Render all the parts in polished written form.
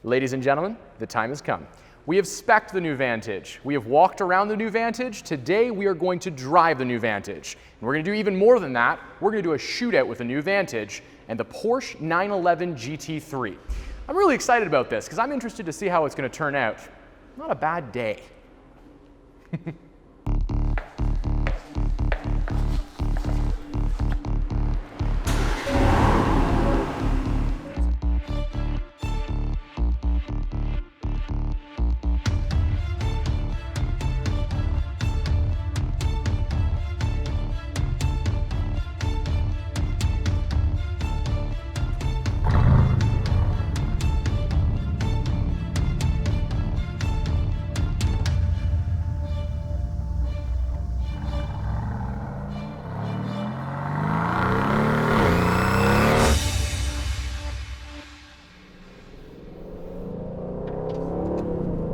Ladies and gentlemen, the time has come. We have spec'd the new Vantage. We have walked around the new Vantage. Today we are going to drive the new Vantage. And we're going to do even more than that. We're going to do a shootout with the new Vantage and the Porsche 911 GT3. I'm really excited about this because I'm interested to see how it's going to turn out. Not a bad day.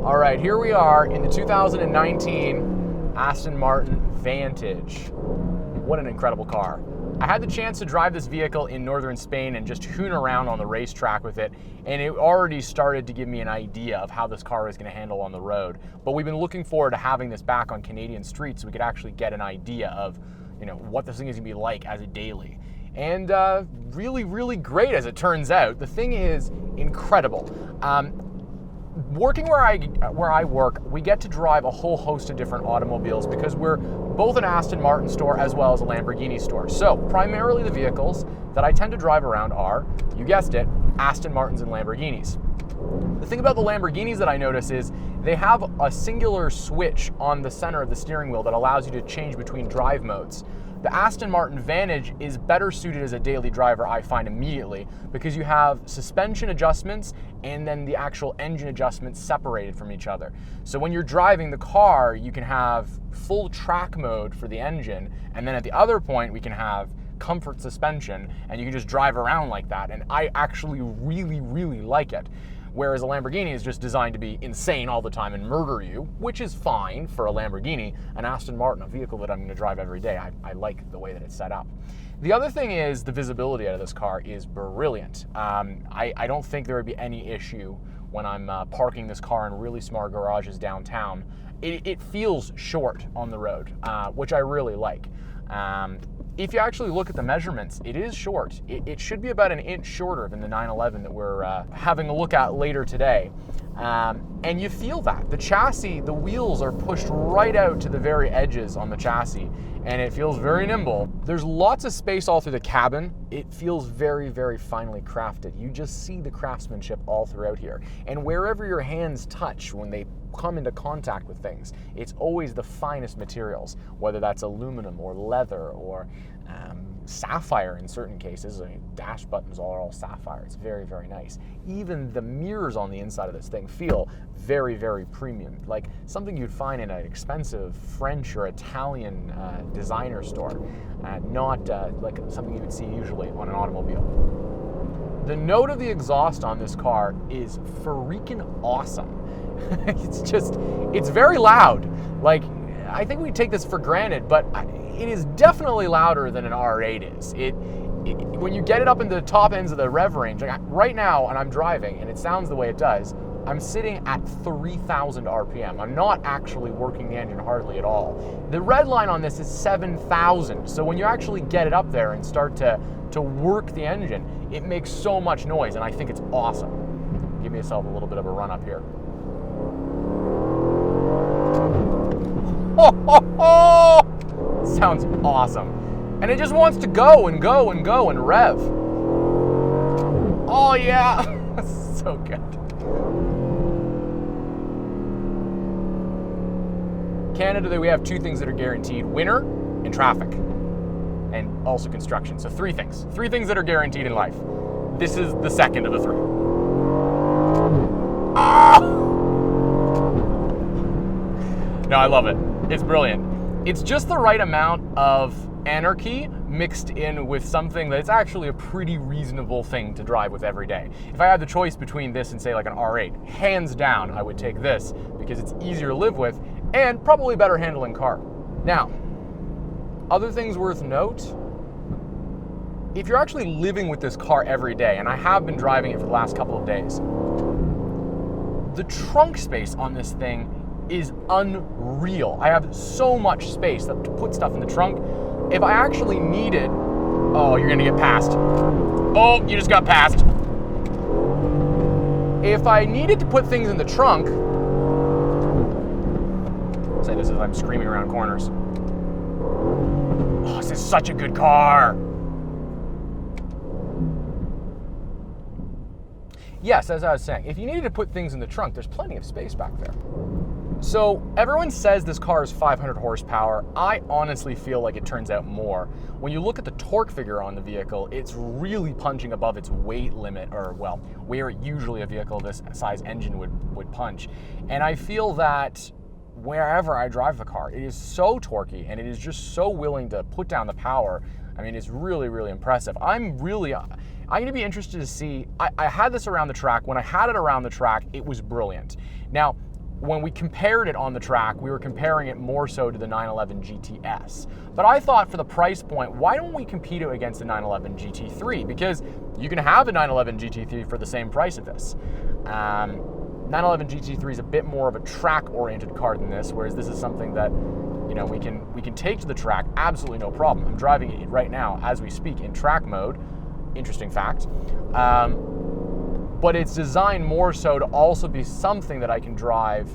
All right, here we are in the 2019 Aston Martin Vantage. What an incredible car. I had the chance to drive this vehicle in northern Spain and just hoon around on the racetrack with it, and it already started to give me an idea of how this car is going to handle on the road. But we've been looking forward to having this back on Canadian streets so we could actually get an idea of, what this thing is going to be like as a daily. And really, really great as it turns out. The thing is incredible. Working where I work, we get to drive a whole host of different automobiles because we're both an Aston Martin store as well as a Lamborghini store. So primarily the vehicles that I tend to drive around are, you guessed it, Aston Martins and Lamborghinis. The thing about the Lamborghinis that I notice is they have a singular switch on the center of the steering wheel that allows you to change between drive modes. The Aston Martin Vantage is better suited as a daily driver, I find, immediately, because you have suspension adjustments and then the actual engine adjustments separated from each other. So when you're driving the car, you can have full track mode for the engine, and then at the other point, we can have comfort suspension, and you can just drive around like that. And I actually really, really like it. Whereas a Lamborghini is just designed to be insane all the time and murder you, which is fine for a Lamborghini. An Aston Martin, a vehicle that I'm going to drive every day, I like the way that it's set up. The other thing is the visibility out of this car is brilliant. I don't think there would be any issue when I'm parking this car in really smart garages downtown. It feels short on the road, which I really like. If you actually look at the measurements, it is short. It should be about an inch shorter than the 911 that we're having a look at later today. And you feel that. The chassis, the wheels are pushed right out to the very edges on the chassis, and it feels very nimble. There's lots of space all through the cabin. It feels very, very finely crafted. You just see the craftsmanship all throughout here. And wherever your hands touch when they come into contact with things, it's always the finest materials, whether that's aluminum or leather or sapphire in certain cases. I mean, dash buttons are all sapphire. It's very, very nice. Even the mirrors on the inside of this thing feel very, very premium, like something you'd find in an expensive French or Italian designer store, not like something you would see usually on an automobile. The note of the exhaust on this car is freaking awesome. It's very loud. Like, I think we take this for granted, but it is definitely louder than an R8 is. When you get it up into the top ends of the rev range, like right now, and I'm driving, and it sounds the way it does, I'm sitting at 3,000 RPM. I'm not actually working the engine hardly at all. The red line on this is 7,000, so when you actually get it up there and start to work the engine, it makes so much noise, and I think it's awesome. Give myself a little bit of a run up here. Sounds awesome. And it just wants to go and go and go and rev. Oh yeah, so good. Canada, we have two things that are guaranteed: winter and traffic, and also construction. So three things that are guaranteed in life. This is the second of the three. Ah! No, I love it. It's brilliant. It's just the right amount of anarchy mixed in with something that's actually a pretty reasonable thing to drive with every day. If I had the choice between this and say like an R8, hands down, I would take this because it's easier to live with and probably better handling car. Now, other things worth note, if you're actually living with this car every day, and I have been driving it for the last couple of days, the trunk space on this thing is unreal. I have so much space to put stuff in the trunk. If I actually needed, oh, you're gonna get passed. Oh, you just got passed. If I needed to put things in the trunk, say this as I'm screaming around corners. Oh, this is such a good car. Yes, as I was saying, if you needed to put things in the trunk, there's plenty of space back there. So everyone says this car is 500 horsepower. I honestly feel like it turns out more. When you look at the torque figure on the vehicle, it's really punching above its weight limit, or well, where usually a vehicle of this size engine would punch. And I feel that wherever I drive the car, it is so torquey and it is just so willing to put down the power. I mean, it's really, really impressive. I'm going to be interested to see. I had this around the track. When I had it around the track, it was brilliant. Now, when we compared it on the track, we were comparing it more so to the 911 GTS. But I thought for the price point, why don't we compete it against the 911 GT3? Because you can have a 911 GT3 for the same price of this. 911 GT3 is a bit more of a track-oriented car than this, whereas this is something that, you know, we can take to the track absolutely no problem. I'm driving it right now as we speak in track mode. Interesting fact. But it's designed more so to also be something that I can drive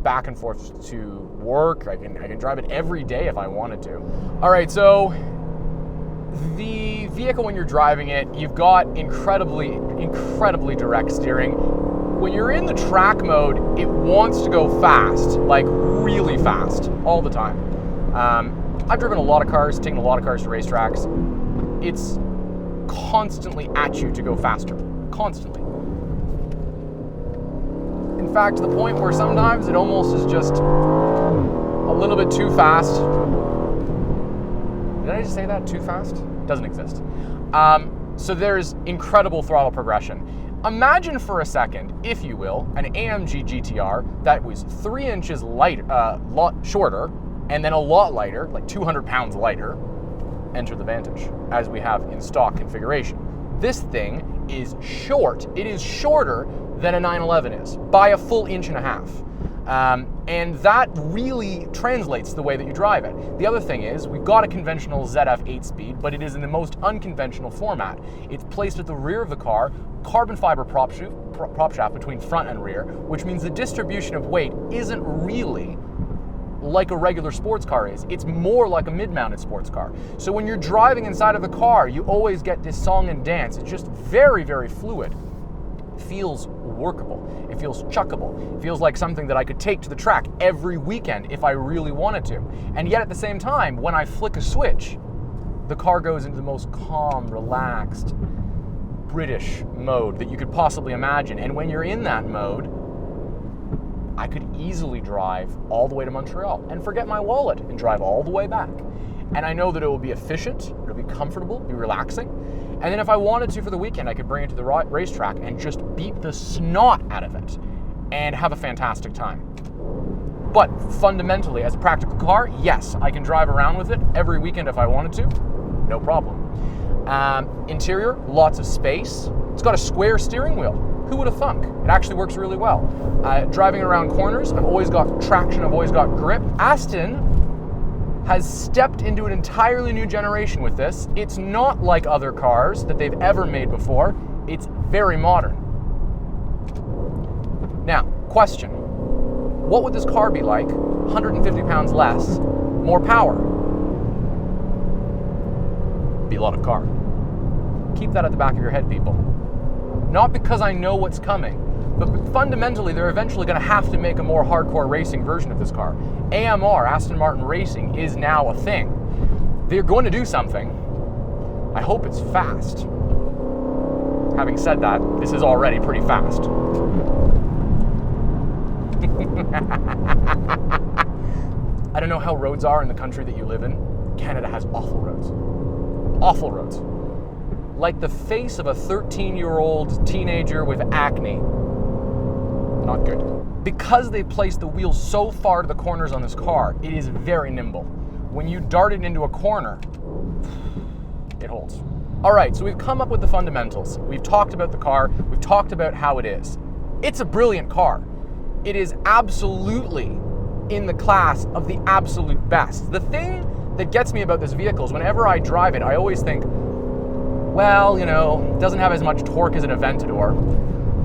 back and forth to work. I can drive it every day if I wanted to. All right, so the vehicle, when you're driving it, you've got incredibly direct steering. When you're in the track mode, it wants to go fast, like really fast, all the time. I've driven a lot of cars, taken a lot of cars to racetracks. It's constantly at you to go faster, constantly. In fact, to the point where sometimes it almost is just a little bit too fast. Did I just say that? Too fast? Doesn't exist. So there's incredible throttle progression. Imagine for a second, if you will, an AMG GTR that was 3 inches lot shorter and then a lot lighter, like 200 pounds lighter. Enter the Vantage, as we have in stock configuration. This thing is short. It is shorter than a 911 is by a full 1.5 inches. And that really translates to the way that you drive it. The other thing is, we've got a conventional ZF 8-speed, but it is in the most unconventional format. It's placed at the rear of the car, carbon fiber prop shaft between front and rear, which means the distribution of weight isn't really like a regular sports car is. It's more like a mid-mounted sports car. So when you're driving inside of the car, you always get this song and dance. It's just very, very fluid. It feels workable. It feels chuckable. It feels like something that I could take to the track every weekend if I really wanted to. And yet at the same time, when I flick a switch, the car goes into the most calm, relaxed, British mode that you could possibly imagine. And when you're in that mode, I could easily drive all the way to Montreal and forget my wallet and drive all the way back. And I know that it will be efficient, it'll be comfortable, be relaxing. And then if I wanted to for the weekend, I could bring it to the racetrack and just beat the snot out of it and have a fantastic time. But fundamentally, as a practical car, yes, I can drive around with it every weekend if I wanted to, no problem. Interior, lots of space. It's got a square steering wheel. Who would have thunk? It actually works really well. Driving around corners, I've always got traction, I've always got grip. Aston has stepped into an entirely new generation with this. It's not like other cars that they've ever made before. It's very modern. Now, question. What would this car be like? 150 pounds less, more power. Be a lot of car. Keep that at the back of your head, people. Not because I know what's coming, but fundamentally they're eventually going to have to make a more hardcore racing version of this car. AMR, Aston Martin Racing, is now a thing. They're going to do something. I hope it's fast. Having said that, this is already pretty fast. I don't know how roads are in the country that you live in. Canada has awful roads. Awful roads. Like the face of a 13-year-old teenager with acne. Not good. Because they placed the wheels so far to the corners on this car, it is very nimble. When you dart it into a corner, it holds. All right, so we've come up with the fundamentals. We've talked about the car. We've talked about how it is. It's a brilliant car. It is absolutely in the class of the absolute best. The thing that gets me about this vehicle is whenever I drive it, I always think, well, you know, it doesn't have as much torque as an Aventador,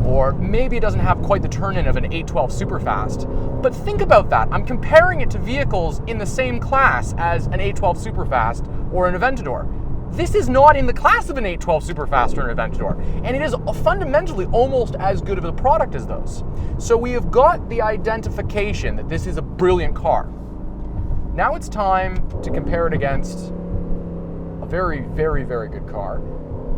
or maybe it doesn't have quite the turn-in of an 812 Superfast. But think about that. I'm comparing it to vehicles in the same class as an 812 Superfast or an Aventador. This is not in the class of an 812 Superfast or an Aventador, and it is fundamentally almost as good of a product as those. So we have got the identification that this is a brilliant car. Now it's time to compare it against a very, very, very good car,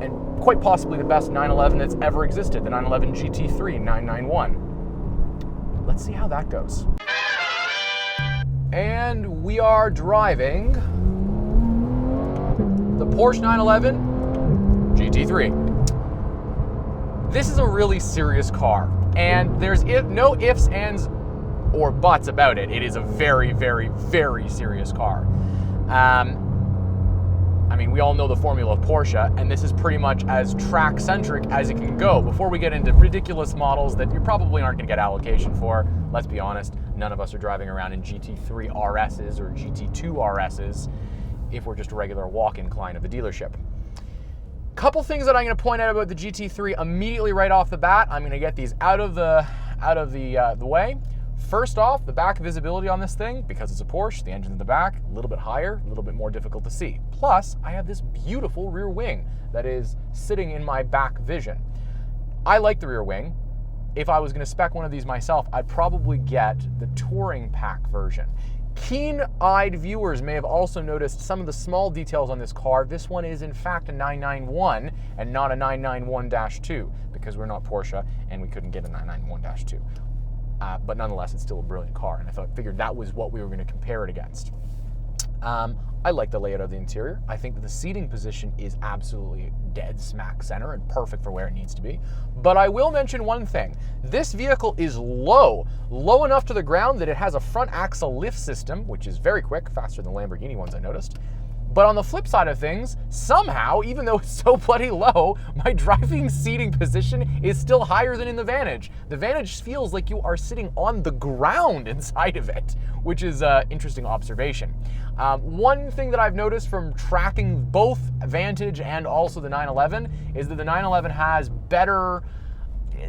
and quite possibly the best 911 that's ever existed, the 911 GT3 991. Let's see how that goes. And we are driving the Porsche 911 GT3. This is a really serious car, and there's no ifs, ands, or buts about it. It is a very, very, very serious car. I mean, we all know the formula of Porsche, and this is pretty much as track-centric as it can go. Before we get into ridiculous models that you probably aren't going to get allocation for, let's be honest, none of us are driving around in GT3 RSs or GT2 RSs if we're just a regular walk-in client of the dealership. Couple things that I'm going to point out about the GT3 immediately right off the bat. I'm going to get these out of the way. First off, the back visibility on this thing, because it's a Porsche, the engine's in the back, a little bit higher, a little bit more difficult to see. Plus, I have this beautiful rear wing that is sitting in my back vision. I like the rear wing. If I was going to spec one of these myself, I'd probably get the Touring Pack version. Keen-eyed viewers may have also noticed some of the small details on this car. This one is in fact a 991 and not a 991-2 because we're not Porsche and we couldn't get a 991-2. But nonetheless, it's still a brilliant car, and I figured that was what we were going to compare it against. I like the layout of the interior. I think that the seating position is absolutely dead smack center and perfect for where it needs to be. But I will mention one thing. This vehicle is low enough to the ground that it has a front axle lift system, which is very quick, faster than the Lamborghini ones I noticed. But on the flip side of things, somehow, even though it's so bloody low, my driving seating position is still higher than in the Vantage. The Vantage feels like you are sitting on the ground inside of it, which is an interesting observation. One thing that I've noticed from tracking both Vantage and also the 911 is that the 911 has better...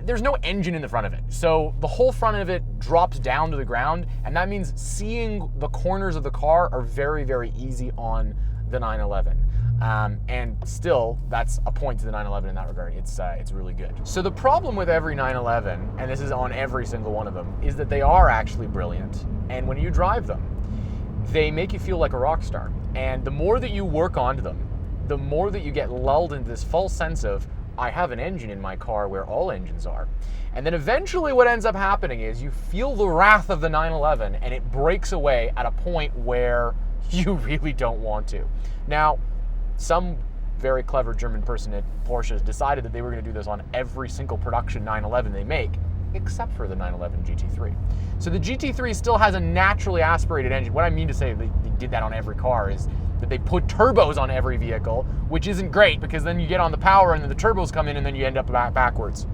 There's no engine in the front of it. So the whole front of it drops down to the ground, and that means seeing the corners of the car are very, very easy on the 911. And still, that's a point to the 911 in that regard. It's really good. So the problem with every 911, and this is on every single one of them, is that they are actually brilliant. And when you drive them, they make you feel like a rock star. And the more that you work onto them, the more that you get lulled into this false sense of, I have an engine in my car where all engines are. And then eventually what ends up happening is you feel the wrath of the 911 and it breaks away at a point where you really don't want to. Now, some very clever German person at Porsche decided that they were going to do this on every single production 911 they make, except for the 911 GT3. So the GT3 still has a naturally aspirated engine. What I mean to say they did that on every car is that they put turbos on every vehicle, which isn't great because then you get on the power and then the turbos come in and then you end up backwards.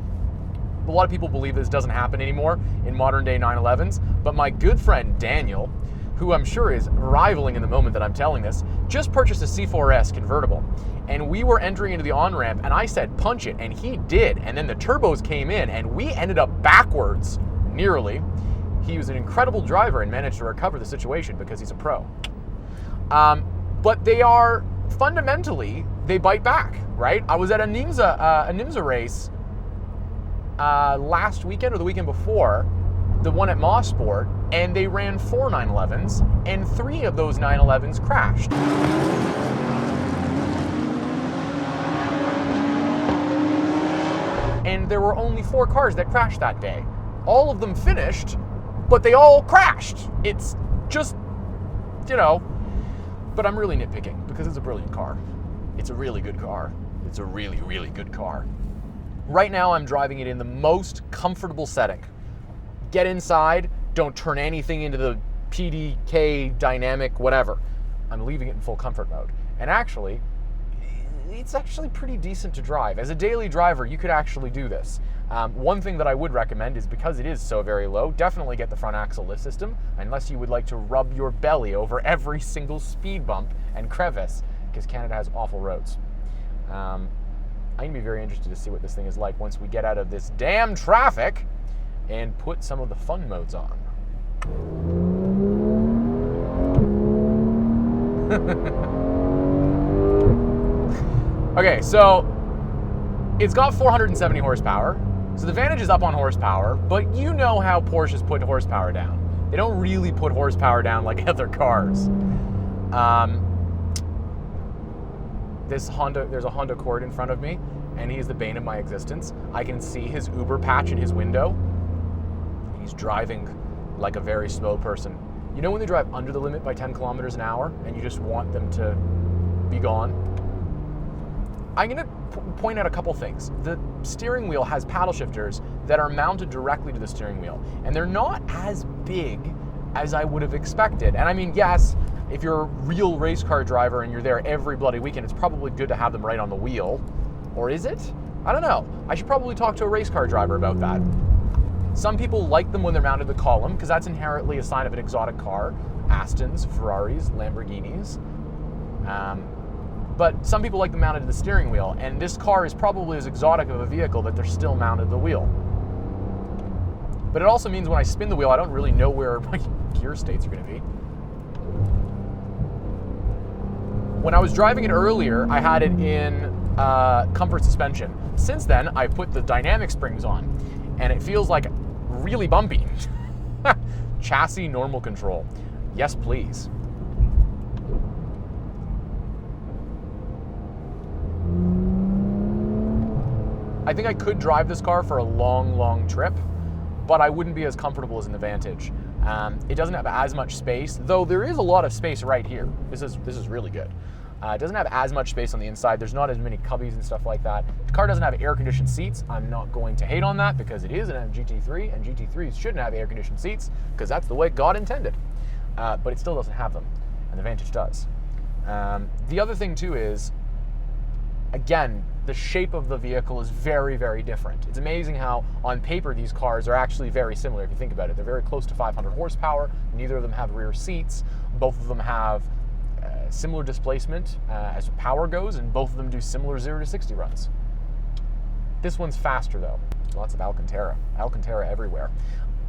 A lot of people believe this doesn't happen anymore in modern day 911s, but my good friend Daniel, who I'm sure is rivaling in the moment that I'm telling this, just purchased a C4S convertible. And we were entering into the on-ramp and I said, punch it, and he did. And then the turbos came in and we ended up backwards, nearly. He was an incredible driver and managed to recover the situation because he's a pro. But they are, fundamentally, they bite back, right? I was at a NIMSA race last weekend or the weekend before, the one at Mosport, and they ran 4 911s, and 3 of those 911s crashed. And there were only 4 cars that crashed that day. All of them finished, but they all crashed. It's just, you know, but I'm really nitpicking because it's a brilliant car. It's a really good car. It's a really, really good car. Right now I'm driving it in the most comfortable setting. Get inside, don't turn anything into the PDK, dynamic, whatever. I'm leaving it in full comfort mode. And actually, it's actually pretty decent to drive. As a daily driver, you could actually do this. One thing that I would recommend is, because it is so very low, definitely get the front axle lift system, unless you would like to rub your belly over every single speed bump and crevice, because Canada has awful roads. I'm going to be very interested to see what this thing is like once we get out of this damn traffic and put some of the fun modes on. Okay, so it's got 470 horsepower. So the Vantage is up on horsepower, but you know how Porsches put horsepower down. They don't really put horsepower down like other cars. There's a Honda Accord in front of me, and he's the bane of my existence. I can see his Uber patch in his window. He's driving like a very slow person. You know when they drive under the limit by 10 kilometers an hour and you just want them to be gone? I'm gonna point out a couple things. The steering wheel has paddle shifters that are mounted directly to the steering wheel, and they're not as big as I would have expected. And I mean, yes, if you're a real race car driver and you're there every bloody weekend, it's probably good to have them right on the wheel. Or is it? I don't know. I should probably talk to a race car driver about that. Some people like them when they're mounted to the column, because that's inherently a sign of an exotic car. Astons, Ferraris, Lamborghinis. But some people like them mounted to the steering wheel, and this car is probably as exotic of a vehicle that they're still mounted to the wheel. But it also means when I spin the wheel, I don't really know where my gear states are going to be. When I was driving it earlier, I had it in comfort suspension. Since then, I put the dynamic springs on, and it feels like really bumpy. Chassis normal control. Yes, please. I think I could drive this car for a long, long trip, but I wouldn't be as comfortable as in the Vantage. It doesn't have as much space, though there is a lot of space right here. This is really good. It doesn't have as much space on the inside. There's not as many cubbies and stuff like that. The car doesn't have air-conditioned seats. I'm not going to hate on that because it is a GT3, and GT3s shouldn't have air-conditioned seats because that's the way God intended. But it still doesn't have them, and the Vantage does. The other thing, too, is, again, the shape of the vehicle is very, very different. It's amazing how, on paper, these cars are actually very similar if you think about it. They're very close to 500 horsepower. Neither of them have rear seats. Both of them have similar displacement as power goes, and both of them do similar 0 to 60 runs. This one's faster, though. Lots of Alcantara. Alcantara everywhere.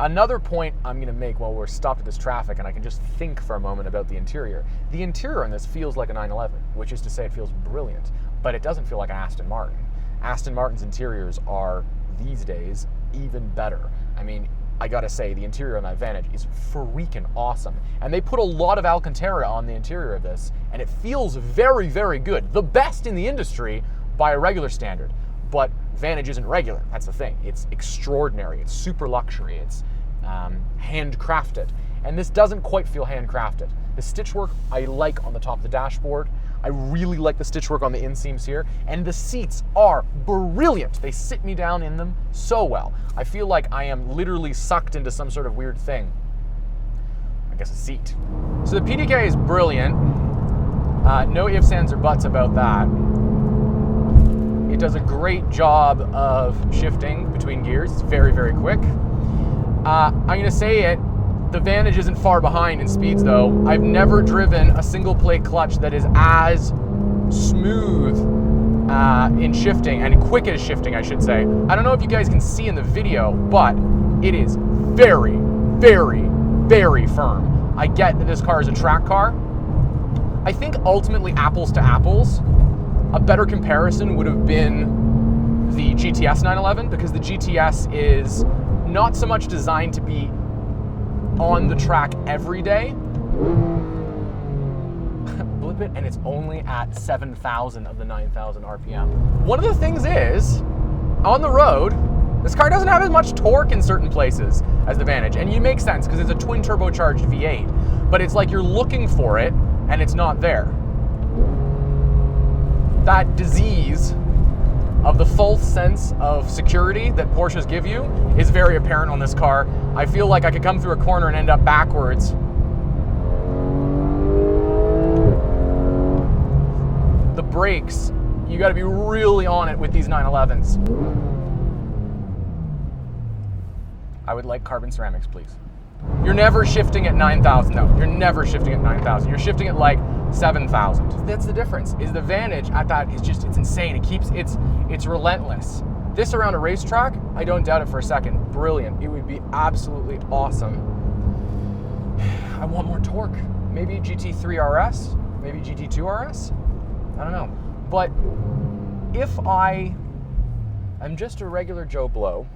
Another point I'm going to make while we're stopped at this traffic, and I can just think for a moment about the interior. The interior on this feels like a 911, which is to say it feels brilliant, but it doesn't feel like an Aston Martin. Aston Martin's interiors are, these days, even better. I mean, I gotta say, the interior on that Vantage is freaking awesome. And they put a lot of Alcantara on the interior of this, and it feels very, very good. The best in the industry by a regular standard. But Vantage isn't regular, that's the thing. It's extraordinary, it's super luxury, it's handcrafted. And this doesn't quite feel handcrafted. The stitchwork I like on the top of the dashboard. I really like the stitchwork on the inseams here, and the seats are brilliant. They sit me down in them so well. I feel like I am literally sucked into some sort of weird thing. I guess a seat. So the PDK is brilliant. No ifs, ands, or buts about that. It does a great job of shifting between gears. It's very, very quick. I'm gonna say it, the Vantage isn't far behind in speeds though. I've never driven a single plate clutch that is as smooth in shifting, and quick as shifting, I should say. I don't know if you guys can see in the video, but it is very, very, very firm. I get that this car is a track car. I think ultimately, apples to apples, a better comparison would have been the GTS 911, because the GTS is not so much designed to be on the track every day. Blip it, and it's only at 7,000 of the 9,000 RPM. One of the things is, on the road, this car doesn't have as much torque in certain places as the Vantage, and it makes sense because it's a twin turbocharged V8, but it's like you're looking for it and it's not there. That disease of the false sense of security that Porsches give you is very apparent on this car. I feel like I could come through a corner and end up backwards. The brakes, you gotta be really on it with these 911s. I would like carbon ceramics, please. You're never shifting at 9,000 though. You're never shifting at 9,000. You're shifting at like 7,000. That's the difference. Is the Vantage at that is just, it's insane. It's relentless. This around a racetrack, I don't doubt it for a second. Brilliant. It would be absolutely awesome. I want more torque. Maybe GT3 RS, maybe GT2 RS. I don't know. But if I'm just a regular Joe Blow,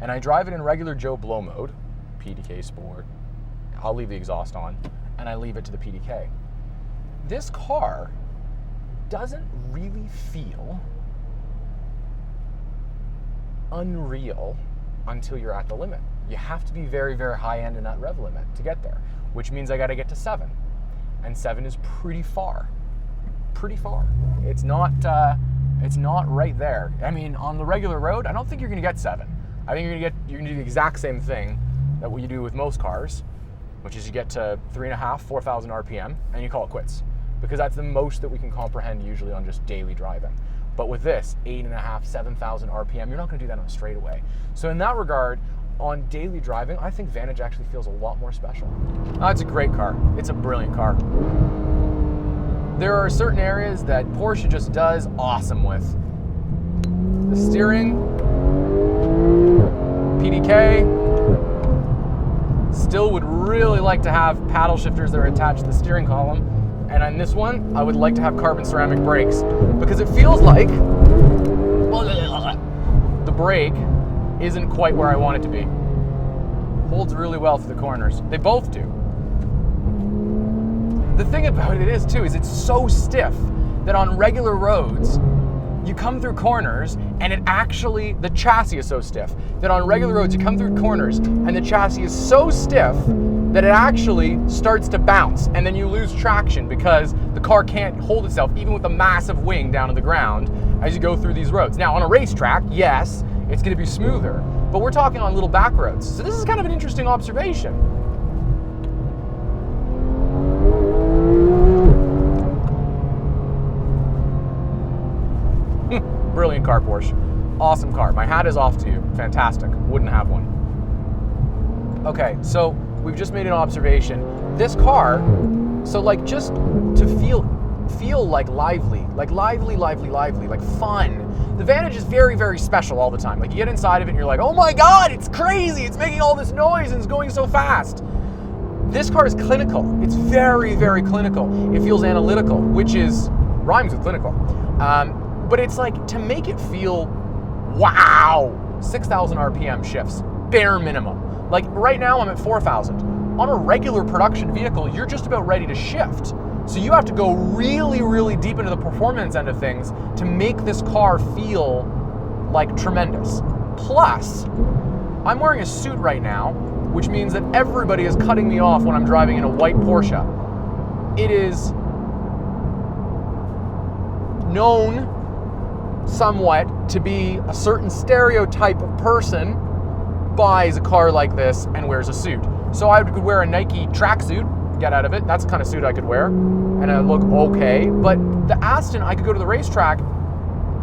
and I drive it in regular Joe Blow mode, PDK Sport, I'll leave the exhaust on, and I leave it to the PDK. This car doesn't really feel unreal until you're at the limit. You have to be very, very high end in that rev limit to get there, which means I got to get to 7. And 7 is pretty far. Pretty far. It's not right there. I mean, on the regular road, I don't think you're going to get 7. I think you're going to do the exact same thing that what you do with most cars, which is you get to 3.5, 4,000 RPM, and you call it quits. Because that's the most that we can comprehend usually on just daily driving. But with this, 8.5, 7,000 RPM, you're not going to do that on a straightaway. So in that regard, on daily driving, I think Vantage actually feels a lot more special. It's a great car. It's a brilliant car. There are certain areas that Porsche just does awesome with. The steering, PDK, still would really like to have paddle shifters that are attached to the steering column. And on this one, I would like to have carbon ceramic brakes because it feels like the brake isn't quite where I want it to be. Holds really well through the corners. They both do. The thing about it is too, is it's so stiff that on regular roads, you come through corners and the chassis is so stiff that on regular roads, you come through corners and the chassis is so stiff that it actually starts to bounce and then you lose traction because the car can't hold itself even with a massive wing down to the ground as you go through these roads. Now on a racetrack, yes, it's going to be smoother, but we're talking on little back roads. So this is kind of an interesting observation. Brilliant car, Porsche. Awesome car. My hat is off to you. Fantastic. Wouldn't have one. Okay, so we've just made an observation. This car, so like just to feel like lively, like fun. The Vantage is very, very special all the time. Like you get inside of it and you're like, oh my God, it's crazy. It's making all this noise and it's going so fast. This car is clinical. It's very, very clinical. It feels analytical, which rhymes with clinical. But it's like to make it feel, wow, 6,000 RPM shifts, bare minimum. Like right now I'm at 4,000. On a regular production vehicle, you're just about ready to shift. So you have to go really, really deep into the performance end of things to make this car feel like tremendous. Plus, I'm wearing a suit right now, which means that everybody is cutting me off when I'm driving in a white Porsche. It is known somewhat to be a certain stereotype of person buys a car like this and wears a suit. So I could wear a Nike tracksuit, get out of it. That's the kind of suit I could wear, and I look okay. But the Aston, I could go to the racetrack,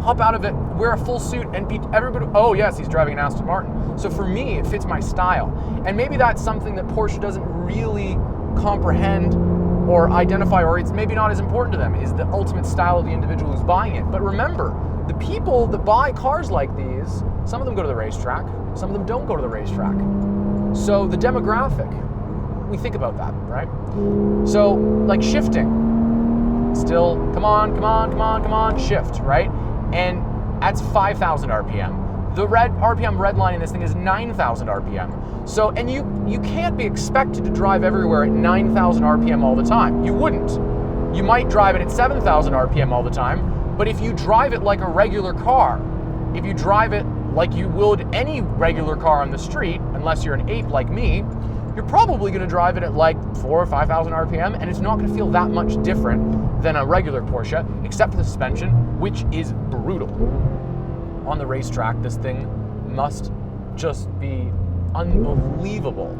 hop out of it, wear a full suit, and beat everybody. Oh yes, he's driving an Aston Martin. So for me, it fits my style. And maybe that's something that Porsche doesn't really comprehend or identify, or it's maybe not as important to them, is the ultimate style of the individual who's buying it. But remember, the people that buy cars like these, some of them go to the racetrack, some of them don't go to the racetrack. So the demographic, we think about that, right? So like shifting, still, come on, shift, right? And that's 5,000 RPM. The RPM red line in this thing is 9,000 RPM. So, and you can't be expected to drive everywhere at 9,000 RPM all the time. You wouldn't. You might drive it at 7,000 RPM all the time, but if you drive it like a regular car, if you drive it like you would any regular car on the street, unless you're an ape like me, you're probably going to drive it at like 4,000 or 5,000 RPM, and it's not going to feel that much different than a regular Porsche, except for the suspension, which is brutal. On the racetrack, this thing must just be unbelievable,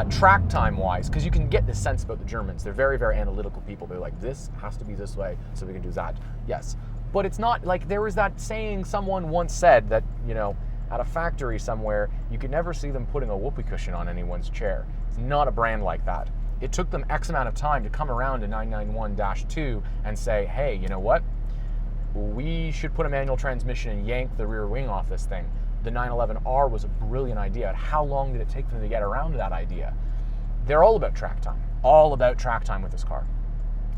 track time wise, because you can get this sense about the Germans. They're very, very analytical people. They're like, this has to be this way, so we can do that. Yes. But it's not like there was that saying someone once said that, you know, at a factory somewhere, you could never see them putting a whoopee cushion on anyone's chair. It's not a brand like that. It took them X amount of time to come around to 991-2 and say, hey, you know what? We should put a manual transmission and yank the rear wing off this thing. The 911R was a brilliant idea. How long did it take them to get around to that idea? They're all about track time with this car.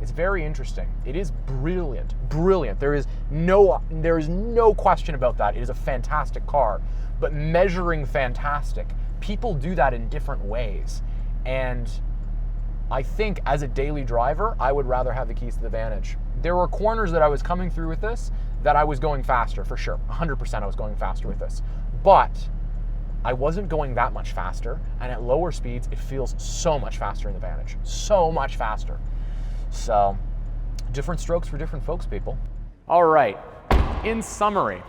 It's very interesting. It is brilliant, brilliant. There is no question about that. It is a fantastic car, but measuring fantastic, people do that in different ways. And I think as a daily driver, I would rather have the keys to the Vantage. There were corners that I was coming through with this that I was going faster, for sure. 100% I was going faster with this. But I wasn't going that much faster, and at lower speeds, it feels so much faster in the Vantage. So much faster. So, different strokes for different folks, people. All right, in summary,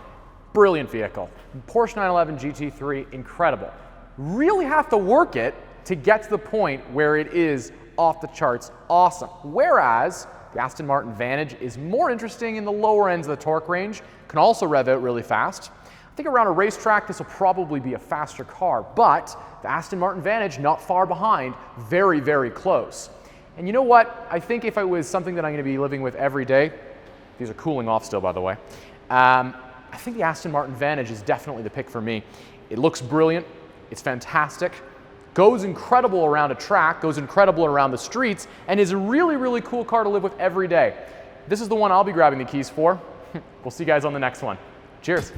brilliant vehicle. Porsche 911 GT3, incredible. Really have to work it to get to the point where it is off the charts awesome. Whereas the Aston Martin Vantage is more interesting in the lower ends of the torque range, can also rev out really fast. I think around a racetrack, this will probably be a faster car, but the Aston Martin Vantage, not far behind, very, very close. And you know what? I think if it was something that I'm going to be living with every day, these are cooling off still, by the way, I think the Aston Martin Vantage is definitely the pick for me. It looks brilliant. It's fantastic. Goes incredible around a track, goes incredible around the streets, and is a really, really cool car to live with every day. This is the one I'll be grabbing the keys for. We'll see you guys on the next one. Cheers.